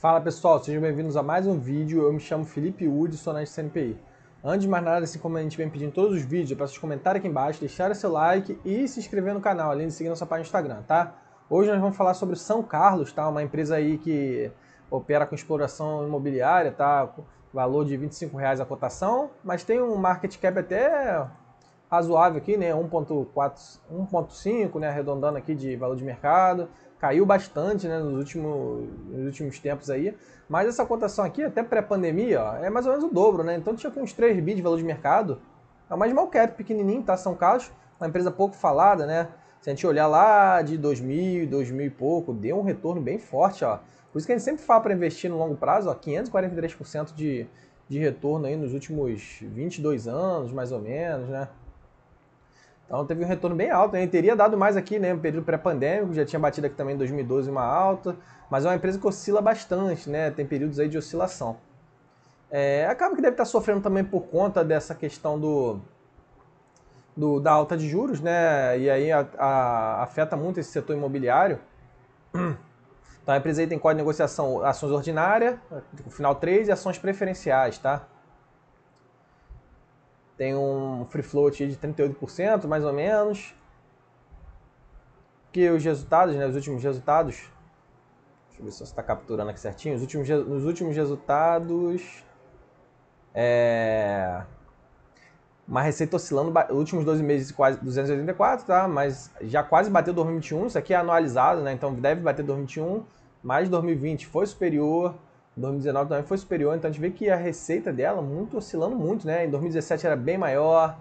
Fala pessoal, sejam bem-vindos a mais um vídeo. Eu me chamo Felipe Wood, sou analista CNPI. Antes de mais nada, assim como a gente vem pedindo em todos os vídeos, eu peço vocês comentarem aqui embaixo, deixarem seu like e se inscrever no canal, além de seguir nossa página no Instagram, tá? Hoje nós vamos falar sobre São Carlos, tá? Uma empresa aí que opera com exploração imobiliária, tá? Valor de R$ 25 a cotação, mas tem um market cap até razoável aqui, né? 1.4, 1.5, né? Arredondando aqui de valor de mercado. Caiu bastante, né, nos últimos tempos aí, mas essa cotação aqui, até pré-pandemia, ó, é mais ou menos o dobro, né? Então tinha com uns 3 bi de valor de mercado. É uma small cap pequenininho, tá? São Carlos, uma empresa pouco falada, né? Se a gente olhar lá de 2000 e pouco, deu um retorno bem forte, ó. Por isso que a gente sempre fala para investir no longo prazo, ó, 543% de retorno aí nos últimos 22 anos, mais ou menos, né? Então teve um retorno bem alto, né? Teria dado mais aqui, né? No período pré-pandêmico, já tinha batido aqui também em 2012 uma alta, mas é uma empresa que oscila bastante, né? Tem períodos aí de oscilação. Acaba que deve estar sofrendo também por conta dessa questão da alta de juros, né? E aí afeta muito esse setor imobiliário. Então a empresa aí tem código de negociação ações ordinárias, final 3 e ações preferenciais, tá? Tem um free float de 38%, mais ou menos. Que os resultados, né, os últimos resultados, deixa eu ver se você está capturando aqui certinho, nos últimos resultados, uma receita oscilando, os últimos 12 meses quase 284, tá? Mas já quase bateu 2021, isso aqui é anualizado, né? Então deve bater 2021, mas 2020 foi superior, 2019 também foi superior, então a gente vê que a receita dela oscilando muito, né? Em 2017 era bem maior,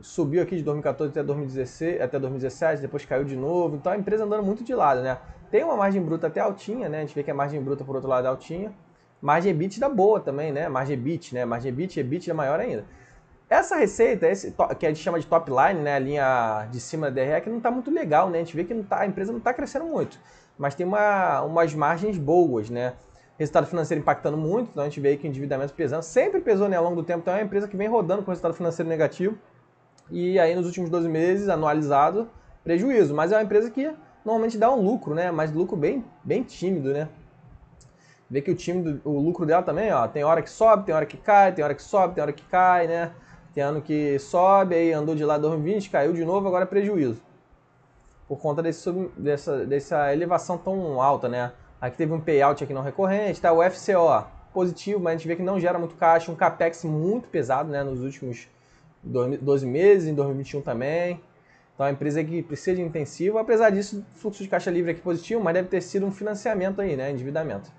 subiu aqui de 2014 até 2016, até 2017, depois caiu de novo, então a empresa andando muito de lado, né? Tem uma margem bruta até altinha, né? A gente vê que a margem bruta, por outro lado, é altinha. Margem EBITDA boa também, né? Margem EBIT, né? Margem EBIT e EBITDA é maior ainda. Essa receita, que a gente chama de top line, né? A linha de cima da DRE, que não está muito legal, né? A gente vê que a empresa não está crescendo muito, mas tem umas margens boas, né? Resultado financeiro impactando muito, então a gente vê que o endividamento pesando, sempre pesou, né, ao longo do tempo, então é uma empresa que vem rodando com resultado financeiro negativo, e aí nos últimos 12 meses, anualizado, prejuízo, mas é uma empresa que normalmente dá um lucro, né, mas lucro bem tímido, né. Vê que o lucro dela também, ó, tem hora que sobe, tem hora que cai, tem hora que sobe, tem hora que cai, né, tem ano que sobe, aí andou de lá 2020, caiu de novo, agora é prejuízo, por conta dessa elevação tão alta, né. Aqui teve um payout aqui não recorrente, tá? O FCO positivo, mas a gente vê que não gera muito caixa, um capex muito pesado, né, nos últimos 12 meses, em 2021 também. Então é uma empresa que precisa de intensivo, apesar disso, fluxo de caixa livre aqui positivo, mas deve ter sido um financiamento aí, né, endividamento.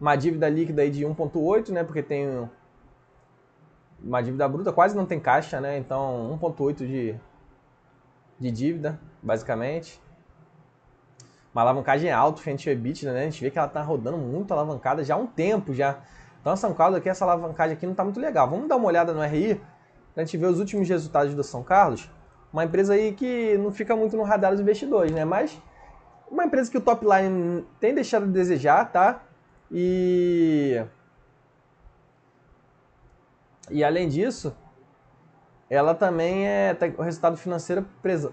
Uma dívida líquida aí de 1.8, né, porque tem uma dívida bruta, quase não tem caixa, né, então 1.8 de dívida, basicamente. Uma alavancagem alta frente ao EBITDA, né? A gente vê que ela tá rodando muito alavancada já há um tempo já. Então São Carlos aqui, essa alavancagem aqui não tá muito legal. Vamos dar uma olhada no RI pra gente ver os últimos resultados do São Carlos. Uma empresa aí que não fica muito no radar dos investidores, né? Mas uma empresa que o top line tem deixado a desejar, tá? E além disso, ela também tá o resultado financeiro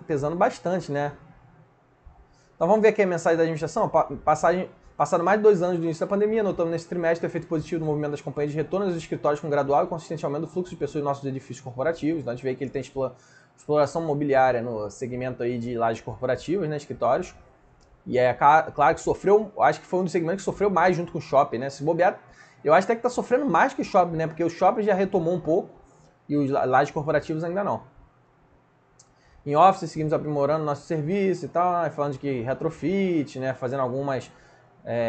pesando bastante, né? Então vamos ver aqui a mensagem da administração. Passado mais de 2 anos do início da pandemia, notamos nesse trimestre o efeito positivo do movimento das companhias de retorno dos escritórios com gradual e consistente aumento do fluxo de pessoas em nossos edifícios corporativos. Então a gente vê que ele tem exploração imobiliária no segmento aí de lajes corporativas, né, escritórios. E é claro que sofreu, acho que foi um dos segmentos que sofreu mais junto com o shopping, né? Se bobear, eu acho até que está sofrendo mais que o shopping, né? Porque o shopping já retomou um pouco e os lajes corporativos ainda não. Em Office, seguimos aprimorando nosso serviço e tal, falando de que retrofit, né, fazendo algumas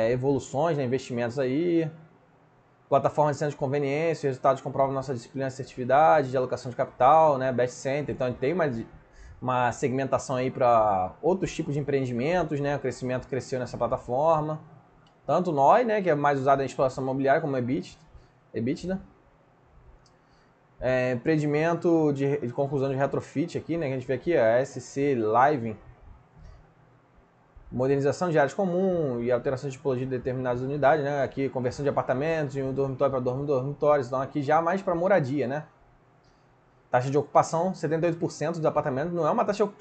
evoluções, né, investimentos aí. Plataforma de centro de conveniência, resultados comprovam nossa disciplina de assertividade, de alocação de capital, né, Best Center. Então a gente tem uma segmentação aí para outros tipos de empreendimentos, né, o crescimento cresceu nessa plataforma. Tanto o NOI, né, que é mais usado em exploração imobiliária, como o EBITDA. Empreendimento de conclusão de retrofit aqui, né? Que a gente vê aqui, a SC Living. Modernização de áreas comuns e alteração de tipologia de determinadas unidades, né? Aqui, conversão de apartamentos de um dormitório para dormitórios. Então, aqui já mais para moradia, né? Taxa de ocupação, 78% dos apartamentos. Não é uma taxa de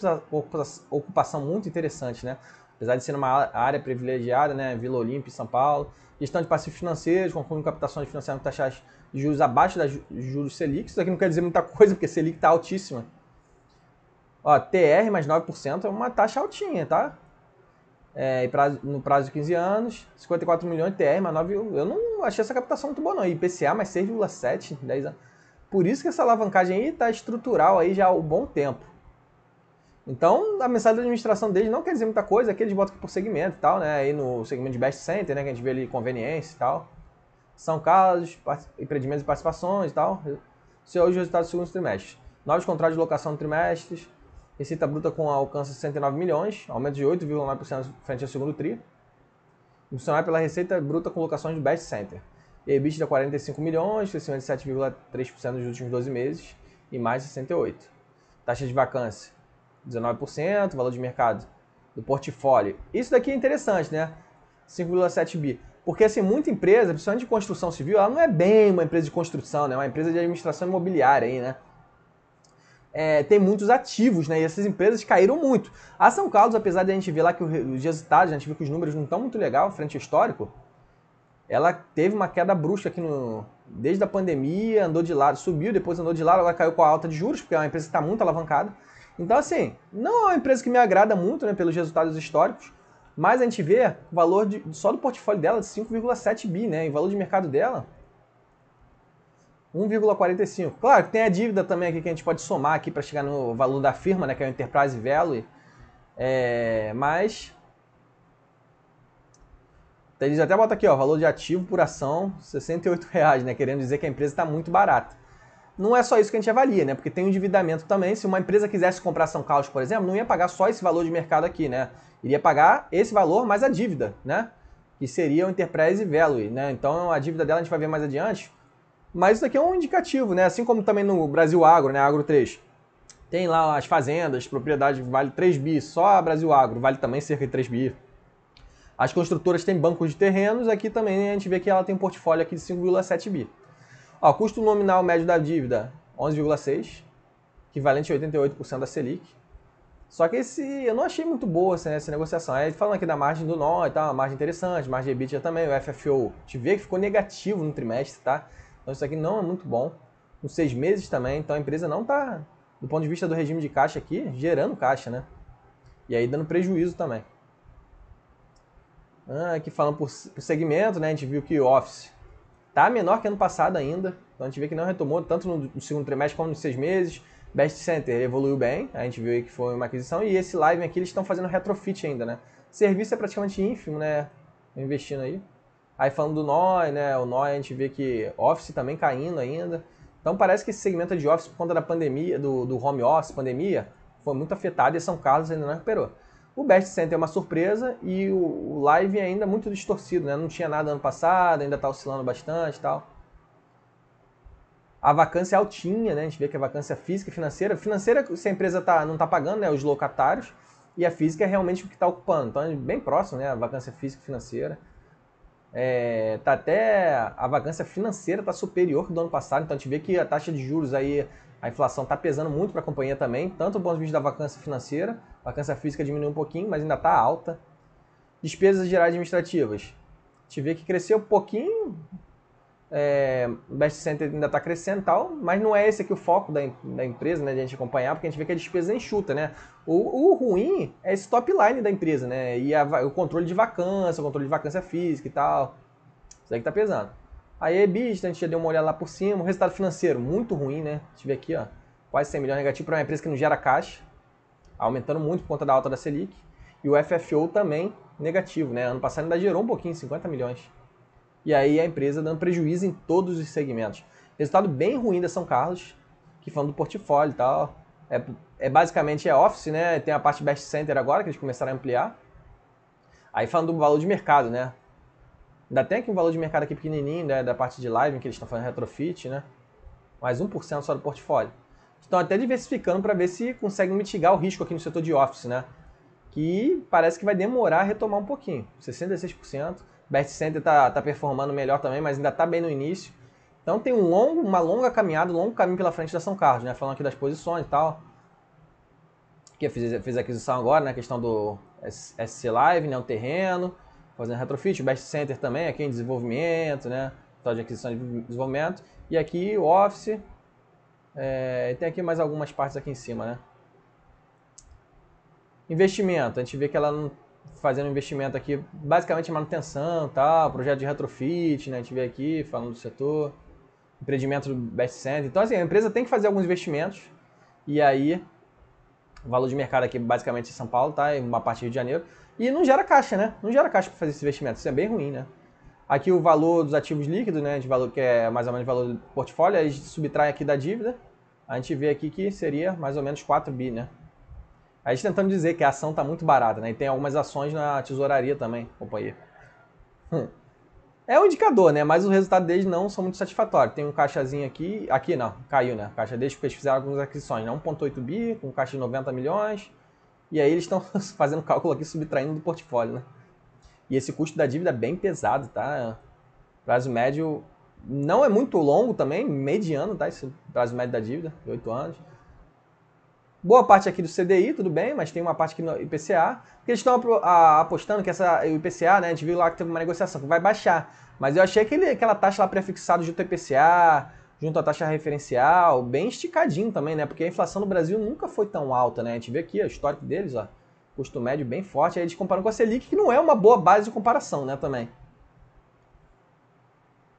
ocupação muito interessante, né? apesar de ser uma área privilegiada, né, Vila Olímpia, São Paulo. Gestão de passivos financeiros, com captação de financiamento com taxas de juros abaixo das juros Selic. Isso aqui não quer dizer muita coisa, porque a Selic está altíssima. Ó, TR mais 9% é uma taxa altinha, tá? No prazo de 15 anos, 54 milhões de TR mais 9, eu não achei essa captação muito boa não. IPCA mais 6,7, 10 anos. Por isso que essa alavancagem aí está estrutural aí já há um bom tempo. Então, a mensagem da administração deles não quer dizer muita coisa, aqui eles botam aqui por segmento e tal, né? Aí no segmento de Best Center, né? Que a gente vê ali conveniência e tal. São Carlos, empreendimentos e participações e tal. Hoje os resultados do segundo trimestre. Novos contratos de locação no trimestre. Receita bruta com alcance de 69 milhões, aumento de 8,9% frente ao segundo tri. Impulsionado pela receita bruta com locações do Best Center. EBITDA 45 milhões, crescimento de 7,3% nos últimos 12 meses e mais 68. Taxa de vacância 19%, valor de mercado do portfólio. Isso daqui é interessante, né? 5,7 bi. Porque assim, muita empresa, principalmente de construção civil, ela não é bem uma empresa de construção, né? É uma empresa de administração imobiliária aí, né? Tem muitos ativos, né? E essas empresas caíram muito. A São Carlos, apesar de a gente ver lá que os resultados, a gente vê que os números não estão muito legais frente ao histórico, ela teve uma queda brusca aqui desde a pandemia, andou de lado, subiu, depois andou de lado, ela caiu com a alta de juros, porque é uma empresa que está muito alavancada. Então, assim, não é uma empresa que me agrada muito, né, pelos resultados históricos, mas a gente vê o valor só do portfólio dela de 5,7 bi, né? E o valor de mercado dela 1,45. Claro que tem a dívida também aqui que a gente pode somar aqui para chegar no valor da firma, né, que é o Enterprise Value. Mas eles até botam aqui, ó, valor de ativo por ação, R$ 68, né, querendo dizer que a empresa está muito barata. Não é só isso que a gente avalia, né, porque tem o endividamento também. Se uma empresa quisesse comprar São Carlos, por exemplo, não ia pagar só esse valor de mercado aqui, né? Iria pagar esse valor mais a dívida, né? Que seria o Enterprise Value, né? Então a dívida dela a gente vai ver mais adiante. Mas isso aqui é um indicativo, né? Assim como também no Brasil Agro, né? Agro 3. Tem lá as fazendas, propriedade vale 3 bi, só a Brasil Agro vale também cerca de 3 bi. As construtoras têm bancos de terrenos, aqui também a gente vê que ela tem um portfólio aqui de 5,7 bi. Ó, custo nominal médio da dívida, 11,6, equivalente a 88% da Selic. Só que eu não achei muito boa essa negociação. Aí falando aqui da margem do nó e tal, uma margem interessante, margem de EBITDA também, o FFO, a gente vê que ficou negativo no trimestre, tá? Então isso aqui não é muito bom. Nos 6 meses também, então a empresa não está, do ponto de vista do regime de caixa aqui, gerando caixa, né? E aí dando prejuízo também. Aqui falando por segmento, né? A gente viu que o Office tá menor que ano passado ainda. Então a gente vê que não retomou tanto no segundo trimestre como nos 6 meses. Best Center evoluiu bem, a gente viu aí que foi uma aquisição. E esse Live aqui eles estão fazendo retrofit ainda, né? Serviço é praticamente ínfimo, né? Investindo aí. Aí falando do NOI, né? O NOI a gente vê que Office também caindo ainda. Então parece que esse segmento de Office, por conta da pandemia, do home office, pandemia, foi muito afetado e São Carlos ainda não recuperou. O Best Center é uma surpresa e o Live ainda muito distorcido, né? Não tinha nada ano passado, ainda está oscilando bastante e tal. A vacância é altinha, né? A gente vê que a vacância física e financeira. Financeira, se a empresa não está pagando, né? Os locatários. E a física é realmente o que está ocupando. Então é bem próximo, né? A vacância física e financeira. A vacância financeira está superior que do ano passado. Então a gente vê que a taxa de juros aí, a inflação está pesando muito para a companhia também. Tanto do ponto de vista da vacância financeira. A vacância física diminuiu um pouquinho, mas ainda está alta. Despesas gerais administrativas. A gente vê que cresceu um pouquinho. O Best Center ainda está crescendo e tal, mas não é esse aqui o foco da empresa, né, de a gente acompanhar, porque a gente vê que a despesa enxuta, né? O ruim é esse top line da empresa, né? E o controle de vacância, o controle de vacância física e tal. Isso aí que tá pesando. Aí a EBITDA, a gente já deu uma olhada lá por cima. O resultado financeiro, muito ruim, né? A gente vê aqui, ó, quase 100 milhões negativo para uma empresa que não gera caixa, aumentando muito por conta da alta da Selic. E o FFO também negativo, né? Ano passado ainda gerou um pouquinho, 50 milhões. E aí a empresa dando prejuízo em todos os segmentos. Resultado bem ruim da São Carlos, que falando do portfólio e tal. Basicamente Office, né? Tem a parte Best Center agora, que eles começaram a ampliar. Aí falando do valor de mercado, né? Ainda tem aqui um valor de mercado aqui pequenininho, né? Da parte de live, que eles estão fazendo retrofit, né? Mais 1% só do portfólio. Estão até diversificando para ver se conseguem mitigar o risco aqui no setor de Office, né? Que parece que vai demorar a retomar um pouquinho. 66%. Best Center tá performando melhor também, mas ainda está bem no início. Então tem uma longa caminhada, um longo caminho pela frente da São Carlos, né? Falando aqui das posições e tal. Que fez a aquisição agora, né? A questão SC Live, né, o terreno, fazendo retrofit, o Best Center também, aqui em desenvolvimento, né, tal de aquisição de desenvolvimento, e aqui o Office, tem aqui mais algumas partes aqui em cima, né. Investimento, a gente vê que ela não fazendo investimento aqui, basicamente manutenção, tal, projeto de retrofit, né, a gente vê aqui falando do setor, empreendimento do Best Center. Então, assim, a empresa tem que fazer alguns investimentos, e aí o valor de mercado aqui basicamente em São Paulo, tá? Em uma parte do Rio de Janeiro. E não gera caixa, né? Não gera caixa para fazer esse investimento. Isso é bem ruim, né? Aqui o valor dos ativos líquidos, né? De valor que é mais ou menos o valor do portfólio, aí a gente subtrai aqui da dívida. A gente vê aqui que seria mais ou menos 4 bi, né? A gente tentando dizer que a ação está muito barata, né? E tem algumas ações na tesouraria também, companheiro. É um indicador, né? Mas os resultados deles não são muito satisfatórios. Tem um caixazinho aqui. Aqui não, caiu, né? Caixa deles porque eles fizeram algumas aquisições, né? 1,8 bi, com caixa de 90 milhões. E aí eles estão fazendo cálculo aqui, subtraindo do portfólio, né? E esse custo da dívida é bem pesado, tá? Prazo médio não é muito longo também, mediano, tá? Esse prazo médio da dívida, de 8 anos. Boa parte aqui do CDI, tudo bem, mas tem uma parte aqui no IPCA, porque eles estão apostando que o IPCA, né, a gente viu lá que teve uma negociação que vai baixar, mas eu achei aquela taxa lá prefixada junto ao IPCA, junto à taxa referencial, bem esticadinho também, né, porque a inflação no Brasil nunca foi tão alta, né, a gente vê aqui o histórico deles, ó, custo médio bem forte, aí eles comparam com a Selic, que não é uma boa base de comparação, né, também.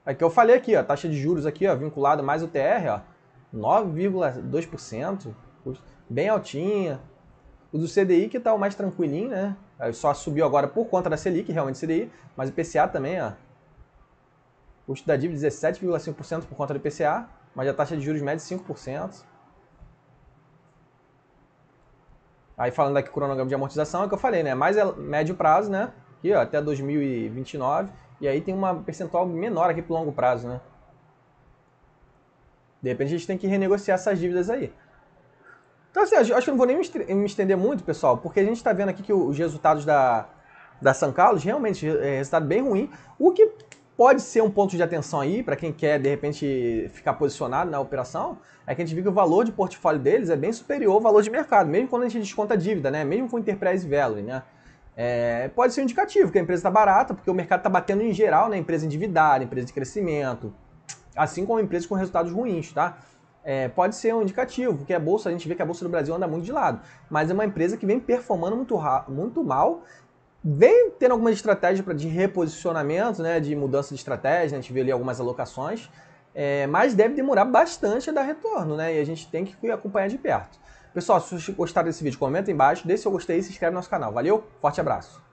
Aqui eu falei aqui, ó, taxa de juros aqui, ó, vinculada mais o TR, ó, 9,2%, bem altinha. O do CDI que tá o mais tranquilinho, né? Só subiu agora por conta da Selic, realmente CDI, mas o IPCA também, ó. Custo da dívida 17,5% por conta do IPCA, mas a taxa de juros média 5%. Aí falando aqui cronograma de amortização, é o que eu falei, né? Mais médio prazo, né? Aqui, ó, até 2029, e aí tem uma percentual menor aqui pro longo prazo, né? De repente a gente tem que renegociar essas dívidas aí. Então, assim, acho que eu não vou nem me estender muito, pessoal, porque a gente está vendo aqui que os resultados da São Carlos realmente é resultado bem ruim, o que pode ser um ponto de atenção aí para quem quer, de repente, ficar posicionado na operação, é que a gente vê que o valor de portfólio deles é bem superior ao valor de mercado, mesmo quando a gente desconta a dívida, né? Mesmo com Enterprise Value, né? Pode ser um indicativo que a empresa está barata, porque o mercado está batendo em geral, né? Empresa endividada, empresa de crescimento, assim como empresas com resultados ruins, tá? Pode ser um indicativo, porque a bolsa, a gente vê que a bolsa do Brasil anda muito de lado, mas é uma empresa que vem performando muito mal, vem tendo algumas estratégias de reposicionamento, né, de mudança de estratégia, a gente vê ali algumas alocações, mas deve demorar bastante a dar retorno, né, e a gente tem que acompanhar de perto. Pessoal, se vocês gostaram desse vídeo, comenta aí embaixo, deixa seu gostei e se inscreve no nosso canal. Valeu, forte abraço!